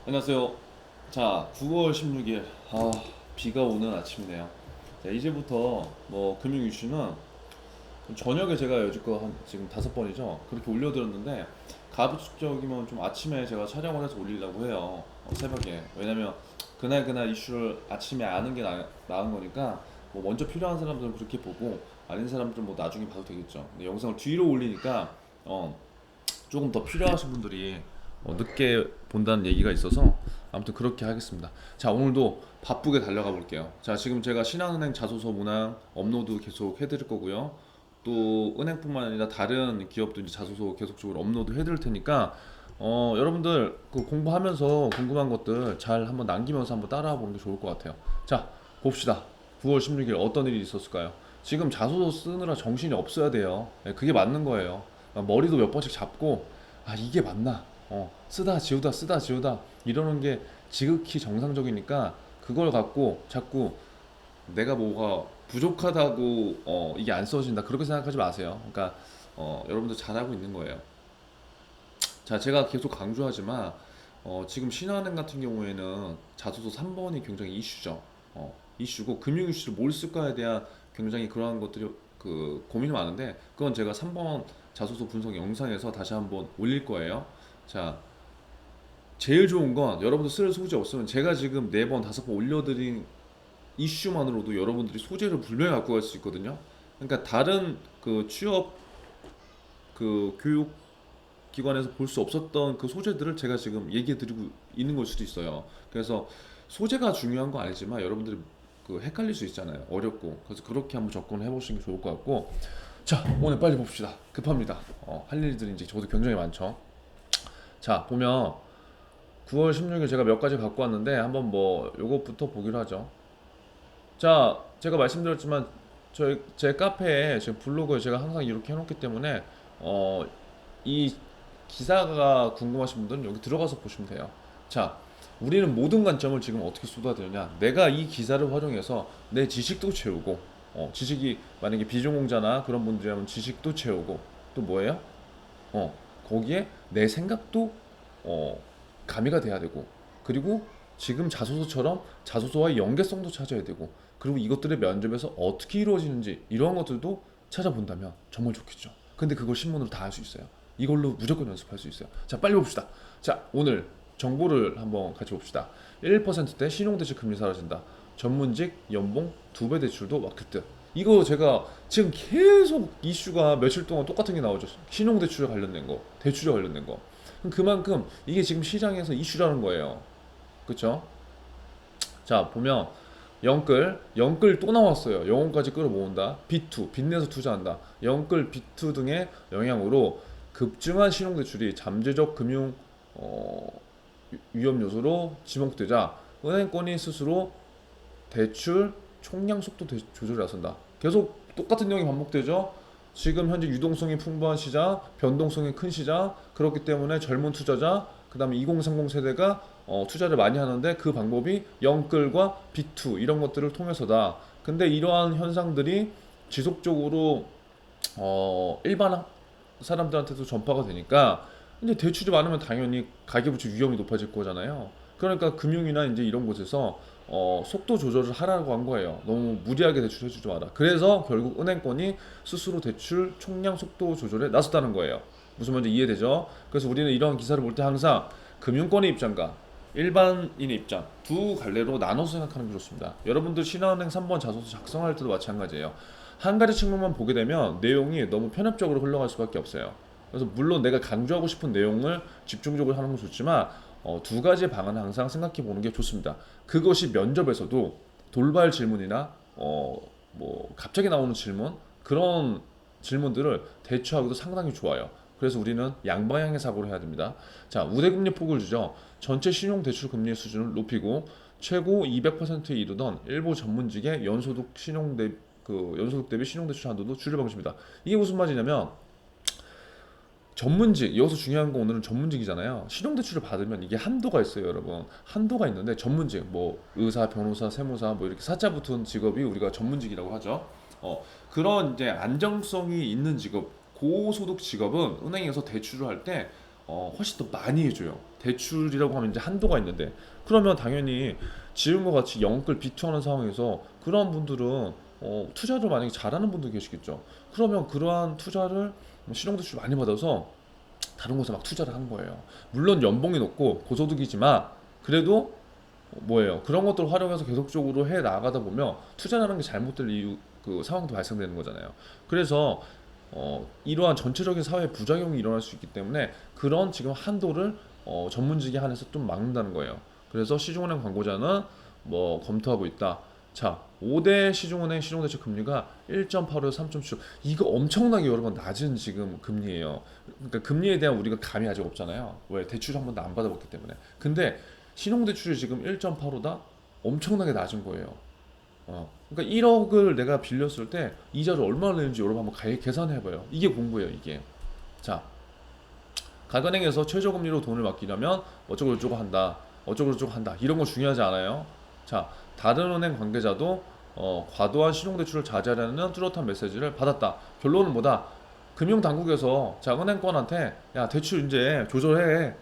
안녕하세요. 자, 9월 16일. 비가 오는 아침이네요. 자, 이제부터 뭐 금융 이슈는 저녁에 제가 여지껏 한 지금 5번이죠. 그렇게 올려드렸는데 가급적이면 좀 아침에 제가 촬영을 해서 올리려고 해요. 새벽에. 왜냐면 그날 이슈를 아침에 아는 게 나은 거니까 뭐 먼저 필요한 사람들은 그렇게 보고 아닌 사람들은 뭐 나중에 봐도 되겠죠. 근데 영상을 뒤로 올리니까 조금 더 필요하신 분들이 늦게 본다는 얘기가 있어서 아무튼 그렇게 하겠습니다. 자, 오늘도 바쁘게 달려가 볼게요. 자, 지금 제가 신한은행 자소서 문항 업로드 계속 해드릴 거고요. 또 은행뿐만 아니라 다른 기업도 이제 자소서 계속적으로 업로드 해드릴 테니까 여러분들 그 공부하면서 궁금한 것들 잘 한번 남기면서 한번 따라와 보는 게 좋을 것 같아요. 자, 봅시다. 9월 16일 어떤 일이 있었을까요? 지금 자소서 쓰느라 정신이 없어야 돼요. 네, 그게 맞는 거예요. 머리도 몇 번씩 잡고 이게 맞나? 쓰다 지우다 쓰다 지우다 이러는 게 지극히 정상적이니까 그걸 갖고 자꾸 내가 뭐가 부족하다고 이게 안 써진다 그렇게 생각하지 마세요. 그러니까 여러분들 잘하고 있는 거예요. 자, 제가 계속 강조하지만 지금 신한은행 같은 경우에는 자소서 3번이 굉장히 이슈죠. 이슈고 금융 이슈를 뭘 쓸까에 대한 굉장히 그러한 것들이 그 고민이 많은데 그건 제가 3번 자소서 분석 영상에서 다시 한번 올릴 거예요. 자, 제일 좋은 건 여러분들 쓸 소재 없으면 제가 지금 4번, 5번 올려드린 이슈만으로도 여러분들이 소재를 분명히 갖고 갈 수 있거든요. 그러니까 다른 그 취업 그 교육 기관에서 볼 수 없었던 그 소재들을 제가 지금 얘기해 드리고 있는 걸 수도 있어요. 그래서 소재가 중요한 거 아니지만 여러분들이 그 헷갈릴 수 있잖아요. 어렵고. 그래서 그렇게 한번 접근해 보시는 게 좋을 것 같고. 자, 오늘 빨리 봅시다. 급합니다. 할 일들이 이제 저도 굉장히 많죠. 자, 보면 9월 16일 제가 몇 가지 갖고 왔는데 한번 뭐 요것부터 보기로 하죠. 자, 제가 말씀드렸지만 제 카페에 제 블로그에 제가 항상 이렇게 해놓기 때문에 이 기사가 궁금하신 분들은 여기 들어가서 보시면 돼요. 자, 우리는 모든 관점을 지금 어떻게 쏟아내느냐? 내가 이 기사를 활용해서 내 지식도 채우고, 지식이 만약에 비전공자나 그런 분들이라면 지식도 채우고, 또 뭐예요? 어, 거기에 내 생각도 가미가 돼야 되고, 그리고 지금 자소서처럼 자소서와의 연계성도 찾아야 되고, 그리고 이것들의 면접에서 어떻게 이루어지는지 이런 것들도 찾아본다면 정말 좋겠죠. 근데 그걸 신문으로 다 할 수 있어요. 이걸로 무조건 연습할 수 있어요. 자, 빨리 봅시다. 자, 오늘 정보를 한번 같이 봅시다. 1%대 신용대출 금리 사라진다. 전문직 연봉 2배 대출도 막힐 듯. 이거 제가 지금 계속 이슈가 며칠 동안 똑같은 게 나오죠. 신용대출에 관련된 거, 대출에 관련된 거. 그만큼 이게 지금 시장에서 이슈라는 거예요. 그쵸? 자, 보면 영끌 또 나왔어요. 영혼까지 끌어모은다. B2, 빚내서 투자한다. 영끌, B2 등의 영향으로 급증한 신용대출이 잠재적 금융 위험 요소로 지목되자 은행권이 스스로 대출 총량 속도 조절에 나선다. 계속 똑같은 내용이 반복되죠. 지금 현재 유동성이 풍부한 시장, 변동성이 큰 시장, 그렇기 때문에 젊은 투자자, 그 다음에 2030 세대가 투자를 많이 하는데 그 방법이 영끌과 B2 이런 것들을 통해서다. 근데 이러한 현상들이 지속적으로 일반 사람들한테도 전파가 되니까 이제 대출이 많으면 당연히 가계부채 위험이 높아질 거잖아요. 그러니까 금융이나 이제 이런 곳에서 속도 조절을 하라고 한 거예요. 너무 무리하게 대출해주지 마라. 그래서 결국 은행권이 스스로 대출 총량 속도 조절에 나섰다는 거예요. 무슨 말인지 이해되죠? 그래서 우리는 이런 기사를 볼 때 항상 금융권의 입장과 일반인의 입장 두 갈래로 나눠서 생각하는 게 좋습니다. 여러분들 신한은행 3번 자소서 작성할 때도 마찬가지예요. 한 가지 측면만 보게 되면 내용이 너무 편협적으로 흘러갈 수밖에 없어요. 그래서 물론 내가 강조하고 싶은 내용을 집중적으로 하는 건 좋지만 두 가지 방안을 항상 생각해 보는 게 좋습니다. 그것이 면접에서도 돌발 질문이나 뭐 갑자기 나오는 질문 그런 질문들을 대처하기도 상당히 좋아요. 그래서 우리는 양방향의 사고를 해야 됩니다. 자, 우대금리 폭을 주죠. 전체 신용대출 금리 수준을 높이고 최고 200%에 이르던 일부 전문직의 연소득 대비 신용대출 한도도 줄일 방침이다. 이게 무슨 말이냐면 전문직, 여기서 중요한 건 오늘은 전문직이잖아요. 신용대출을 받으면 이게 한도가 있어요, 여러분. 한도가 있는데 전문직, 뭐 의사, 변호사, 세무사, 뭐 이렇게 사자 붙은 직업이 우리가 전문직이라고 하죠. 그런 이제 안정성이 있는 직업, 고소득 직업은 은행에서 대출을 할 때 훨씬 더 많이 해줘요. 대출이라고 하면 이제 한도가 있는데 그러면 당연히 지금과 같이 영끌 비투하는 상황에서 그런 분들은 투자를 만약에 잘하는 분들 계시겠죠. 그러면 그러한 투자를 신용대출 많이 받아서 다른 곳에 막 투자를 하는 거예요. 물론 연봉이 높고 고소득이지만 그래도 뭐예요? 그런 것들을 활용해서 계속적으로 해 나가다 보면 투자라는 게 잘못될 이유 그 상황도 발생되는 거잖아요. 그래서 이러한 전체적인 사회 부작용이 일어날 수 있기 때문에 그런 지금 한도를 전문직에 한해서 좀 막는다는 거예요. 그래서 시중은행 광고자는 뭐 검토하고 있다. 자, 5대 시중은행 신용대출 금리가 1.85에서 3.7. 이거 엄청나게 여러분 낮은 지금 금리예요. 그러니까 금리에 대한 우리가 감이 아직 없잖아요. 왜? 대출 한 번도 안 받아봤기 때문에. 근데 신용대출이 지금 1.85다? 엄청나게 낮은 거예요. 그러니까 1억을 내가 빌렸을 때 이자를 얼마나 내는지 여러분 한번 계산해봐요. 이게 공부예요, 이게. 자, 각 은행에서 최저금리로 돈을 맡기려면 어쩌고저쩌고 한다. 어쩌고저쩌고 한다. 이런 거 중요하지 않아요. 자, 다른 은행 관계자도 과도한 신용대출을 자제하려는 뚜렷한 메시지를 받았다. 결론은 뭐다? 금융당국에서 자, 은행권한테 야, 대출 이제 조절해.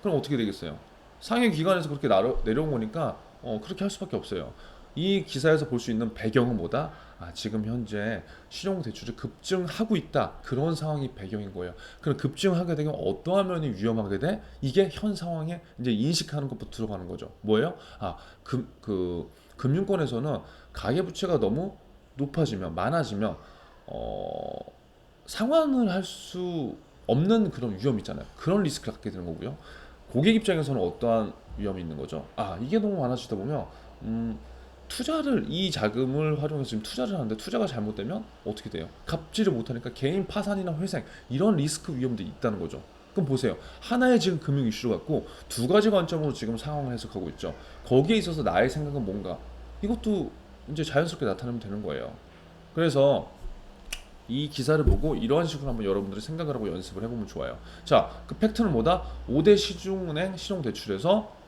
그럼 어떻게 되겠어요? 상해 기관에서 그렇게 내려온 거니까 그렇게 할 수밖에 없어요. 이 기사에서 볼 수 있는 배경은 뭐다? 지금 현재 신용대출이 급증하고 있다. 그런 상황이 배경인 거예요. 그럼 급증하게 되면 어떠한 면이 위험하게 돼? 이게 현 상황에 이제 인식하는 것부터 들어가는 거죠. 뭐예요? 금융권에서는 가계부채가 너무 높아지면, 많아지면, 상환을 할 수 없는 그런 위험이 있잖아요. 그런 리스크를 갖게 되는 거고요. 고객 입장에서는 어떠한 위험이 있는 거죠? 이게 너무 많아지다 보면, 투자를 이 자금을 활용해서 지금 투자를 하는데 투자가 잘못되면 어떻게 돼요? 갚지를 못하니까 개인 파산이나 회생 이런 리스크 위험도 있다는 거죠. 그럼 보세요. 하나의 지금 금융 이슈를 갖고 두 가지 관점으로 지금 상황을 해석하고 있죠. 거기에 있어서 나의 생각은 뭔가 이것도 이제 자연스럽게 나타나면 되는 거예요. 그래서 이 기사를 보고 이러한 식으로 한번 여러분들이 생각을 하고 연습을 해보면 좋아요. 자, 그 팩트는 뭐다? 5대 시중은행 신용대출에서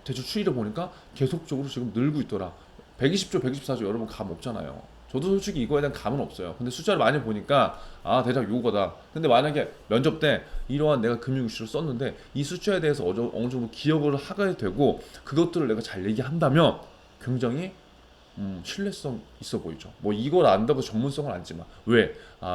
대출 추이를 보니까 계속적으로 지금 늘고 있더라. 120조, 124조 여러분 감 없잖아요. 저도 솔직히 이거에 대한 감은 없어요. 근데 숫자를 많이 보니까 대략 요거다. 근데 만약에 면접 때 이러한 내가 금융 이슈를 썼는데 이 숫자에 대해서 어느 정도 기억을 하게 되고 그것들을 내가 잘 얘기한다면 굉장히 신뢰성 있어 보이죠. 뭐 이걸 안다고 전문성을 안지만 왜?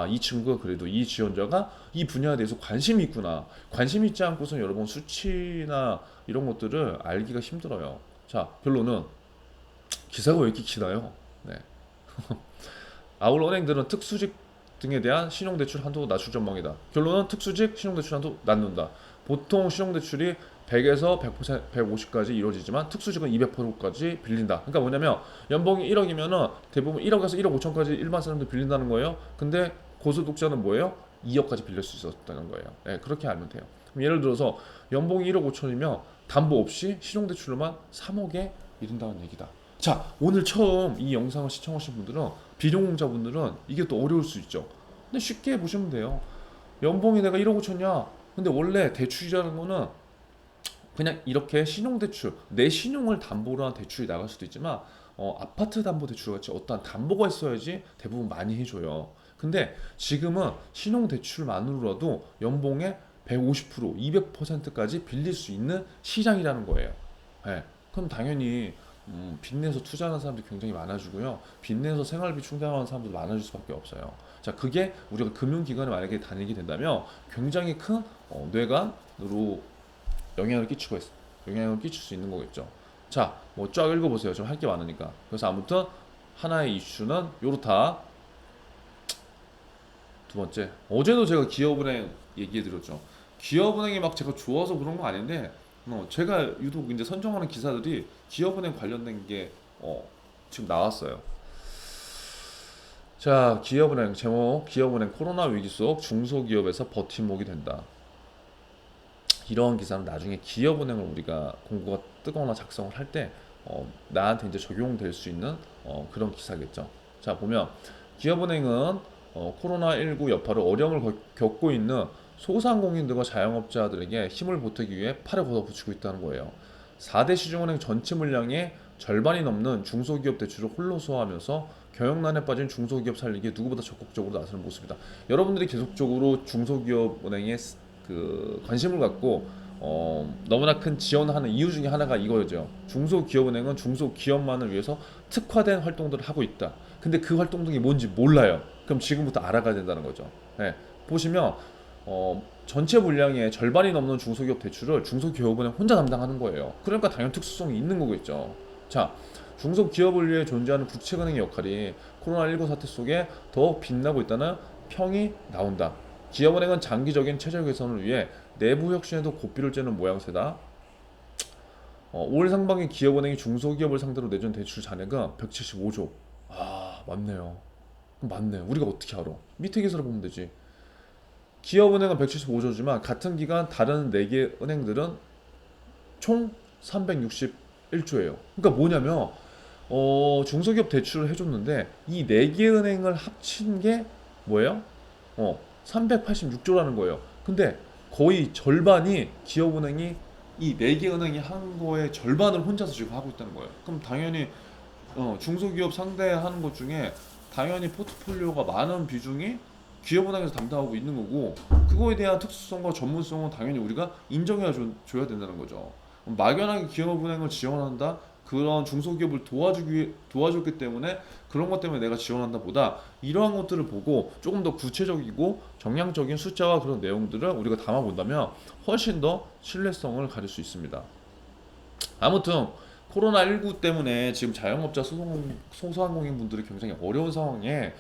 이 친구가 그래도 이 지원자가 이 분야에 대해서 관심이 있구나. 관심 있지 않고선 여러분 수치나 이런 것들을 알기가 힘들어요. 자, 결론은 기사가 왜 이렇게 기나요? 네. 아울러 은행들은 특수직 등에 대한 신용대출 한도 낮출 전망이다. 결론은 특수직 신용대출 한도 낮는다. 보통 신용대출이 100에서 100%, 150까지 이루어지지만 특수직은 200%까지 빌린다. 그러니까 뭐냐면 연봉이 1억이면은 대부분 1억에서 1억 5천까지 일반 사람들 빌린다는 거예요. 근데 고소득자는 뭐예요? 2억까지 빌릴 수 있었다는 거예요. 네, 그렇게 알면 돼요. 그럼 예를 들어서 연봉이 1억 5천이면 담보 없이 신용대출로만 3억에 이른다는 얘기다. 자, 오늘 처음 이 영상을 시청하신 분들은 비용공자분들은 이게 또 어려울 수 있죠. 근데 쉽게 보시면 돼요. 연봉이 내가 1억 5천이야. 근데 원래 대출이라는 거는 그냥 이렇게 신용대출, 내 신용을 담보로 한 대출이 나갈 수도 있지만 아파트 담보 대출 같이 어떠한 담보가 있어야지 대부분 많이 해줘요. 근데 지금은 신용대출만으로라도 연봉의 150%, 200%까지 빌릴 수 있는 시장이라는 거예요. 네. 그럼 당연히 빚내서 투자하는 사람들이 굉장히 많아지고요. 빚내서 생활비 충당하는 사람들도 많아질 수밖에 없어요. 자, 그게 우리가 금융기관에 만약에 다니게 된다면 굉장히 큰 뇌관으로 영향을 끼칠 수 있는 거겠죠. 자, 뭐 쫙 읽어보세요. 좀 할 게 많으니까. 그래서 아무튼 하나의 이슈는 요렇다. 두 번째, 어제도 제가 기업은행 얘기해드렸죠. 기업은행이 막 제가 좋아서 그런 거 아닌데, 제가 유독 이제 선정하는 기사들이 기업은행 관련된 게 지금 나왔어요. 자, 기업은행 제목, 기업은행 코로나 위기 속 중소기업에서 버팀목이 된다. 이러한 기사는 나중에 기업은행을 우리가 공고가 뜨거나 작성을 할 때 나한테 이제 적용될 수 있는 그런 기사겠죠. 자, 보면 기업은행은 코로나19 여파로 어려움을 겪고 있는 소상공인들과 자영업자들에게 힘을 보태기 위해 팔을 걷어붙이고 있다는 거예요. 4대 시중은행 전체 물량의 절반이 넘는 중소기업 대출을 홀로 소화하면서 경영난에 빠진 중소기업 살리기에 누구보다 적극적으로 나서는 모습이다. 여러분들이 계속적으로 중소기업 은행에 그 관심을 갖고 너무나 큰 지원을 하는 이유 중에 하나가 이거죠. 중소기업은행은 중소기업만을 위해서 특화된 활동들을 하고 있다. 근데 그 활동들이 뭔지 몰라요. 그럼 지금부터 알아가야 된다는 거죠. 네, 보시면 전체 물량의 절반이 넘는 중소기업 대출을 중소기업은행 혼자 담당하는 거예요. 그러니까 당연 특수성이 있는 거겠죠. 자, 중소기업을 위해 존재하는 국책은행의 역할이 코로나19 사태 속에 더욱 빛나고 있다는 평이 나온다. 기업은행은 장기적인 체질 개선을 위해 내부 혁신에도 고삐를 쬐는 모양새다. 올 상반기 기업은행이 중소기업을 상대로 내준 대출 잔액은 175조. 아, 맞네요. 맞네. 우리가 어떻게 알아? 밑에 기사를 보면 되지. 기업은행은 175조지만 같은 기간 다른 4개 은행들은 총 361조예요. 그러니까 뭐냐면 중소기업 대출을 해줬는데 이 4개 은행을 합친 게 뭐예요? 386조라는 거예요. 근데 거의 절반이 기업은행이 이 4개 은행이 한 거의 절반을 혼자서 지금 하고 있다는 거예요. 그럼 당연히 중소기업 상대하는 것 중에 당연히 포트폴리오가 많은 비중이 기업은행에서 담당하고 있는 거고, 그거에 대한 특수성과 전문성은 당연히 우리가 줘야 된다는 거죠. 막연하게 기업은행을 지원한다, 그런 중소기업을 도와줬기 때문에 그런 것 때문에 내가 지원한다 보다, 이러한 것들을 보고 조금 더 구체적이고 정량적인 숫자와 그런 내용들을 우리가 담아본다면 훨씬 더 신뢰성을 가질 수 있습니다. 아무튼 코로나19 때문에 지금 자영업자 소상공인 분들이 굉장히 어려운 상황에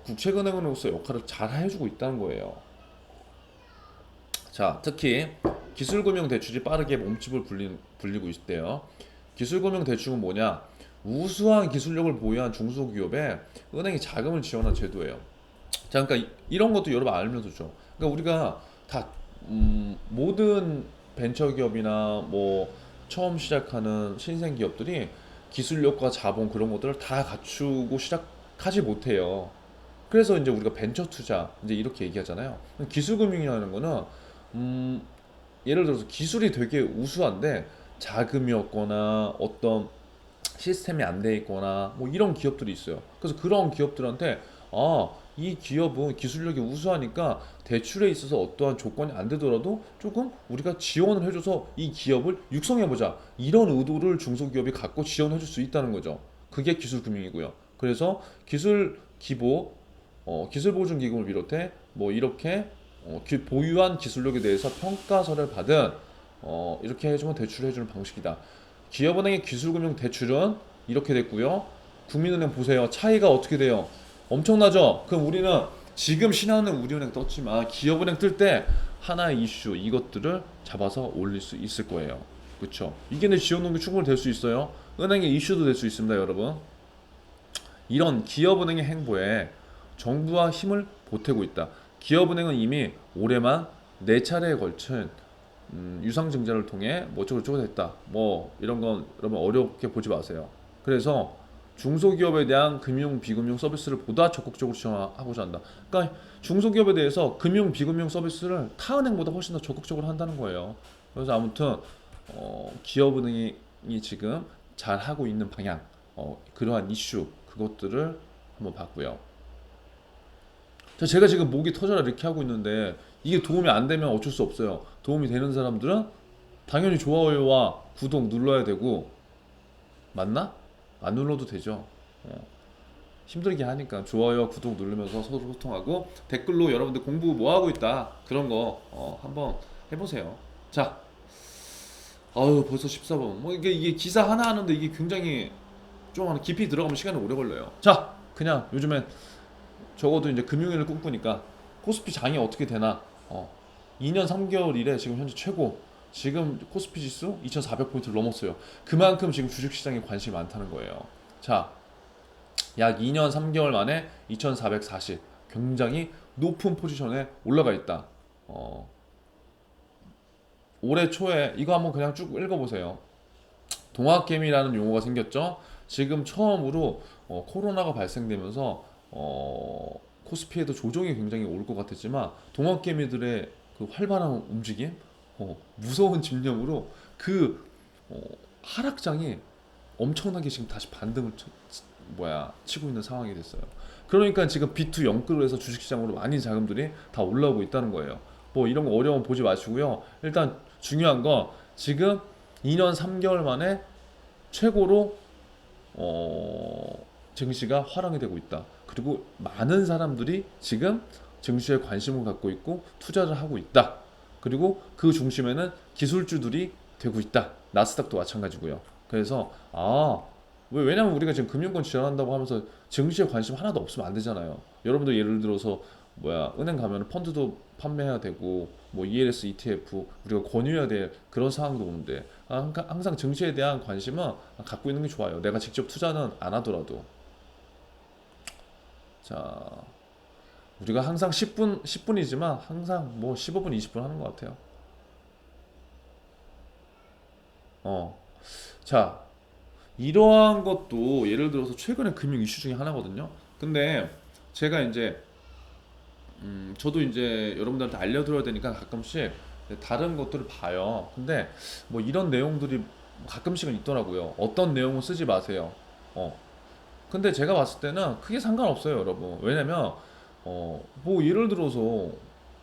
국책은행으로서 역할을 잘 해주고 있다는 거예요. 자, 특히 기술금융 대출이 빠르게 몸집을 불리고 있대요. 기술금융 대출은 뭐냐? 우수한 기술력을 보유한 중소기업에 은행이 자금을 지원한 제도예요. 자, 그러니까 이런 것도 여러분 알면 좋죠. 그러니까 우리가 다 모든 벤처기업이나 뭐 처음 시작하는 신생 기업들이 기술력과 자본 그런 것들을 다 갖추고 시작하지 못해요. 그래서 이제 우리가 벤처 투자 이제 이렇게 얘기하잖아요. 기술금융이라는 거는 음, 예를 들어서 기술이 되게 우수한데 자금이 없거나 어떤 시스템이 안 돼 있거나 뭐 이런 기업들이 있어요. 그래서 그런 기업들한테 이 기업은 기술력이 우수하니까 대출에 있어서 어떠한 조건이 안 되더라도 조금 우리가 지원을 해줘서 이 기업을 육성해보자, 이런 의도를 중소기업이 갖고 지원해줄 수 있다는 거죠. 그게 기술금융이고요. 그래서 기술보증기금을 비롯해 뭐 이렇게 보유한 기술력에 대해서 평가서를 받은 이렇게 해주면 대출을 해주는 방식이다. 기업은행의 기술금융 대출은 이렇게 됐고요. 국민은행 보세요. 차이가 어떻게 돼요? 엄청나죠? 그럼 우리는 지금 신한은행, 우리은행 떴지만 기업은행 뜰 때 하나의 이슈 이것들을 잡아서 올릴 수 있을 거예요. 그렇죠? 이게 내 지원동기 충분히 될 수 있어요. 은행의 이슈도 될 수 있습니다, 여러분. 이런 기업은행의 행보에 정부와 힘을 보태고 있다. 기업은행은 이미 올해만 4차례에 걸친 유상증자를 통해 뭐 어쩌고 했다. 뭐 이런 건 여러분 어렵게 보지 마세요. 그래서 중소기업에 대한 금융, 비금융 서비스를 보다 적극적으로 지원하고자 한다. 그러니까 중소기업에 대해서 금융, 비금융 서비스를 타 은행보다 훨씬 더 적극적으로 한다는 거예요. 그래서 아무튼 기업은행이 지금 잘 하고 있는 방향, 그러한 이슈 그것들을 한번 봤고요. 제가 지금 목이 터져라 이렇게 하고 있는데 이게 도움이 안 되면 어쩔 수 없어요. 도움이 되는 사람들은 당연히 좋아요와 구독 눌러야 되고, 맞나? 안 눌러도 되죠. 힘들게 하니까 좋아요와 구독 누르면서 서로 소통하고 댓글로 여러분들 공부 뭐 하고 있다 그런 거 한번 해보세요. 자, 벌써 14분. 뭐 이게 기사 하나 하는데 이게 굉장히 좀 깊이 들어가면 시간이 오래 걸려요. 자, 그냥 요즘엔 적어도 이제 금융위를 꿈꾸니까 코스피 장이 어떻게 되나 2년 3개월 이래 지금 현재 최고, 지금 코스피 지수 2400포인트를 넘었어요. 그만큼 지금 주식시장에 관심이 많다는 거예요. 자, 약 2년 3개월 만에 2440, 굉장히 높은 포지션에 올라가 있다. 올해 초에 이거 한번 그냥 쭉 읽어보세요. 동학개미라는 용어가 생겼죠. 지금 처음으로 코로나가 발생되면서 코스피에도 조정이 굉장히 올 것 같았지만 동학개미들의 그 활발한 움직임, 무서운 집념으로 그 하락장이 엄청나게 지금 다시 반등을 치고 있는 상황이 됐어요. 그러니까 지금 B2 영끌을 해서 주식시장으로 많은 자금들이 다 올라오고 있다는 거예요. 뭐 이런 거 어려움 보지 마시고요. 일단 중요한 건 지금 2년 3개월 만에 최고로 증시가 화랑이 되고 있다. 그리고 많은 사람들이 지금 증시에 관심을 갖고 있고 투자를 하고 있다. 그리고 그 중심에는 기술주들이 되고 있다. 나스닥도 마찬가지고요. 그래서 왜냐면 우리가 지금 금융권 지원한다고 하면서 증시에 관심 하나도 없으면 안 되잖아요. 여러분들 예를 들어서 은행 가면 펀드도 판매해야 되고 뭐 ELS, ETF 우리가 권유해야 될 그런 상황도 오는데 항상 증시에 대한 관심은 갖고 있는 게 좋아요. 내가 직접 투자는 안 하더라도. 자, 우리가 항상 10분이지만 항상 뭐 15분, 20분 하는 것 같아요. 어. 자, 이러한 것도 예를 들어서 최근에 금융 이슈 중에 하나거든요. 근데 제가 이제 저도 이제 여러분들한테 알려드려야 되니까 가끔씩 다른 것들을 봐요. 근데 뭐 이런 내용들이 가끔씩은 있더라고요. 어떤 내용은 쓰지 마세요. 어. 근데 제가 봤을 때는 크게 상관없어요, 여러분. 왜냐면 뭐 예를 들어서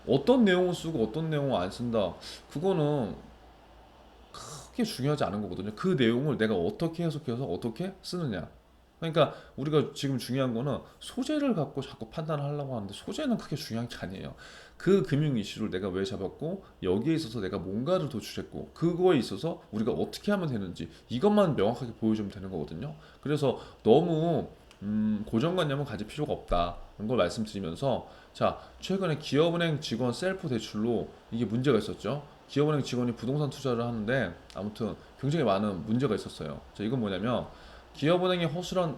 어떤 내용을 쓰고 어떤 내용을 안 쓴다. 그거는 크게 중요하지 않은 거거든요. 그 내용을 내가 어떻게 해석해서 어떻게 쓰느냐. 그러니까 우리가 지금 중요한 거는 소재를 갖고 자꾸 판단을 하려고 하는데 소재는 크게 중요한 게 아니에요. 그 금융 이슈를 내가 왜 잡았고 여기에 있어서 내가 뭔가를 도출했고 그거에 있어서 우리가 어떻게 하면 되는지 이것만 명확하게 보여주면 되는 거거든요. 그래서 너무 고정관념은 가질 필요가 없다는 걸 말씀드리면서 자 최근에 기업은행 직원 셀프 대출로 이게 문제가 있었죠. 기업은행 직원이 부동산 투자를 하는데 아무튼 굉장히 많은 문제가 있었어요. 자, 이건 뭐냐면 기업은행의 허술한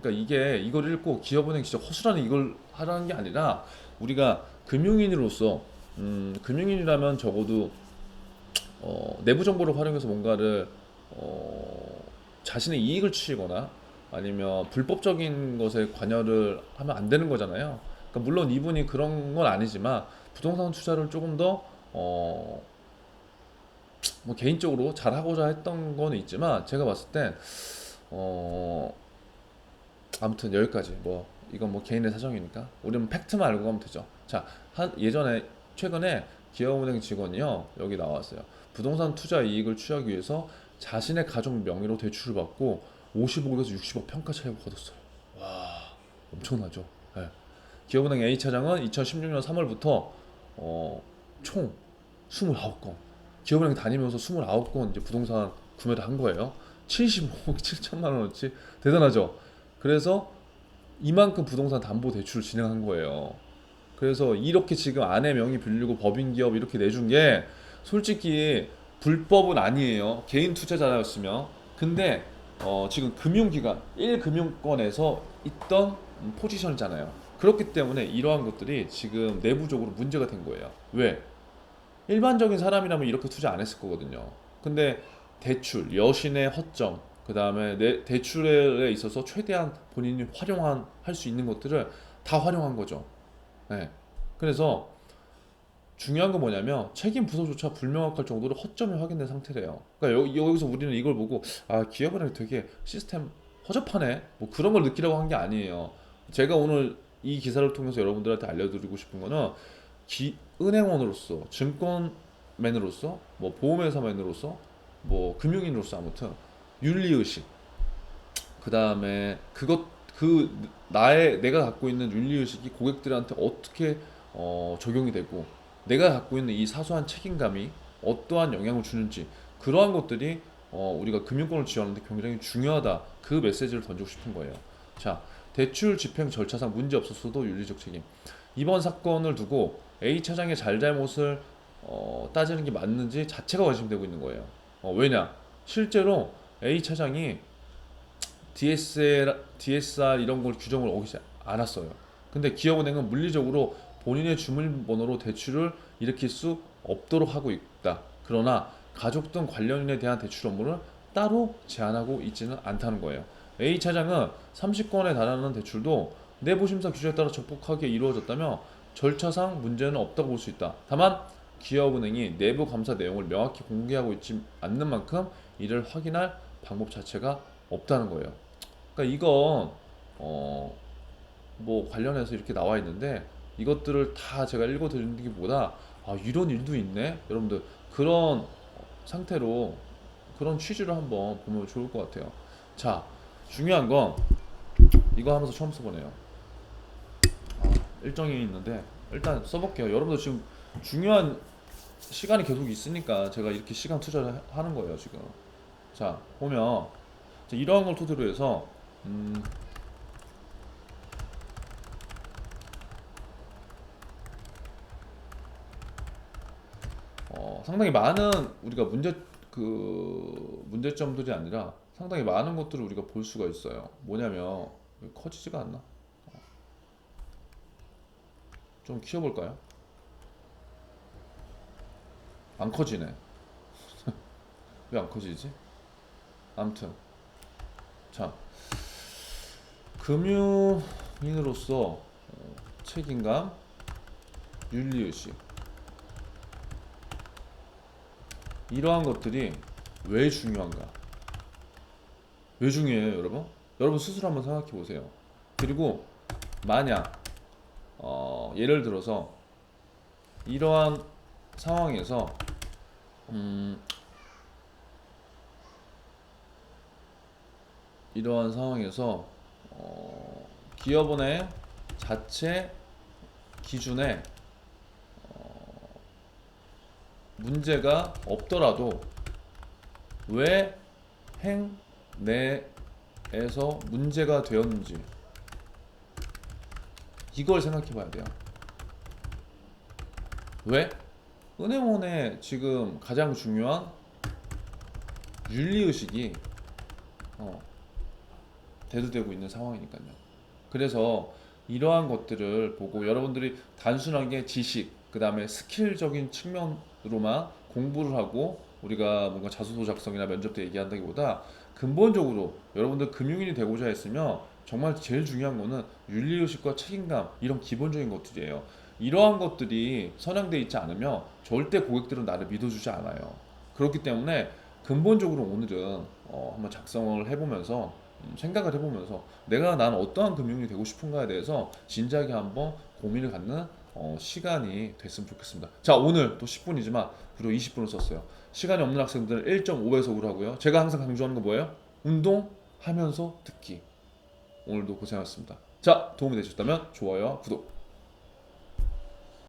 그러니까 이게 이걸 읽고 기업은행 진짜 허술한 이걸 하라는 게 아니라 우리가 금융인으로서 금융인이라면 적어도 내부 정보를 활용해서 뭔가를 자신의 이익을 취하거나 아니면 불법적인 것에 관여를 하면 안 되는 거잖아요. 그러니까 물론 이분이 그런 건 아니지만 부동산 투자를 조금 더 뭐 개인적으로 잘하고자 했던 거는 있지만 제가 봤을 땐 어, 아무튼 여기까지 뭐 이건 뭐 개인의 사정이니까 우리는 팩트만 알고 가면 되죠. 자, 예전에 최근에 기업은행 직원이요 여기 나왔어요. 부동산 투자 이익을 취하기 위해서 자신의 가족 명의로 대출을 받고 55억에서 60억 평가 차익을 거뒀어요. 와, 엄청나죠. 예. 기업은행 A 차장은 2016년 3월부터 총 29건 기업은행 다니면서 29건 이제 부동산 구매를 한 거예요. 75억 7천만 원어치 대단하죠. 그래서 이만큼 부동산 담보 대출을 진행한 거예요. 그래서 이렇게 지금 아내 명의 빌리고 법인 기업 이렇게 내준 게 솔직히 불법은 아니에요. 개인 투자자였으면. 근데 지금 금융기관 1금융권에서 있던 포지션이잖아요. 그렇기 때문에 이러한 것들이 지금 내부적으로 문제가 된 거예요. 왜? 일반적인 사람이라면 이렇게 투자 안 했을 거거든요. 근데 대출, 여신의 허점, 그 다음에 내 대출에 있어서 최대한 본인이 할 수 있는 것들을 다 활용한 거죠. 네. 그래서 중요한 건 뭐냐면 책임 부서조차 불명확할 정도로 허점이 확인된 상태래요. 그러니까 여기서 우리는 이걸 보고 기업은행 되게 시스템 허접하네. 뭐 그런 걸 느끼라고 한 게 아니에요. 제가 오늘 이 기사를 통해서 여러분들한테 알려드리고 싶은 거는 은행원으로서, 증권맨으로서, 뭐 보험회사맨으로서, 뭐 금융인으로서 아무튼 윤리의식, 그 다음에 내가 갖고 있는 윤리의식이 고객들한테 어떻게 적용이 되고 내가 갖고 있는 이 사소한 책임감이 어떠한 영향을 주는지 그러한 것들이 우리가 금융권을 지원하는데 굉장히 중요하다. 그 메시지를 던지고 싶은 거예요. 자, 대출 집행 절차상 문제 없었어도 윤리적 책임. 이번 사건을 두고 A 차장의 잘잘못을 따지는 게 맞는지 자체가 관심되고 있는 거예요. 왜냐? 실제로 A 차장이 DSR 이런 걸 규정을 어기지 않았어요. 근데 기업은행은 물리적으로 본인의 주민번호로 대출을 일으킬 수 없도록 하고 있다. 그러나 가족 등 관련인에 대한 대출 업무를 따로 제한하고 있지는 않다는 거예요. A 차장은 30건에 달하는 대출도 내부 심사 규정에 따라 적법하게 이루어졌다며 절차상 문제는 없다고 볼 수 있다. 다만 기업은행이 내부 감사 내용을 명확히 공개하고 있지 않는 만큼 이를 확인할 방법 자체가 없다는 거예요. 그러니까 이건 뭐 관련해서 이렇게 나와 있는데 이것들을 다 제가 읽어드리는 게 보다 아, 이런 일도 있네. 여러분들 그런 상태로 그런 취지로 한번 보면 좋을 것 같아요. 자, 중요한 건 이거 하면서 처음 써보네요. 아, 일정이 있는데 일단 써볼게요. 여러분들 지금 중요한 시간이 계속 있으니까 제가 이렇게 시간 투자를 하는 거예요, 지금. 자, 보면 이러한 걸 토대로 해서 음, 상당히 많은 우리가 문제점들이 아니라 상당히 많은 것들을 우리가 볼 수가 있어요. 뭐냐면 커지지가 않나? 좀 키워볼까요? 안 커지네. 왜 안 커지지? 아무튼 자, 금융인으로서 책임감, 윤리의식 이러한 것들이 왜 중요한가? 왜 중요해요, 여러분? 여러분 스스로 한번 생각해 보세요. 그리고 만약 예를 들어서 이러한 상황에서 음, 이러한 상황에서 기업원의 자체 기준에 문제가 없더라도 왜 행내에서 문제가 되었는지 이걸 생각해 봐야 돼요. 왜? 은행원의 지금 가장 중요한 윤리의식이 어, 대두되고 있는 상황이니까요. 그래서 이러한 것들을 보고 여러분들이 단순하게 지식, 그 다음에 스킬적인 측면으로만 공부를 하고 우리가 뭔가 자소서 작성이나 면접 때 얘기한다기보다 근본적으로 여러분들 금융인이 되고자 했으면 정말 제일 중요한 거는 윤리의식과 책임감 이런 기본적인 것들이에요. 이러한 것들이 선양돼 있지 않으면 절대 고객들은 나를 믿어주지 않아요. 그렇기 때문에 근본적으로 오늘은 한번 작성을 해보면서 생각을 해보면서 내가 난 어떠한 금융이 되고 싶은가에 대해서 진지하게 한번 고민을 갖는 시간이 됐으면 좋겠습니다. 자, 오늘 또 10분이지만 그리고 20분을 썼어요. 시간이 없는 학생들은 1.5배속으로 하고요. 제가 항상 강조하는 거 뭐예요? 운동하면서 듣기. 오늘도 고생하셨습니다. 자, 도움이 되셨다면 좋아요와 구독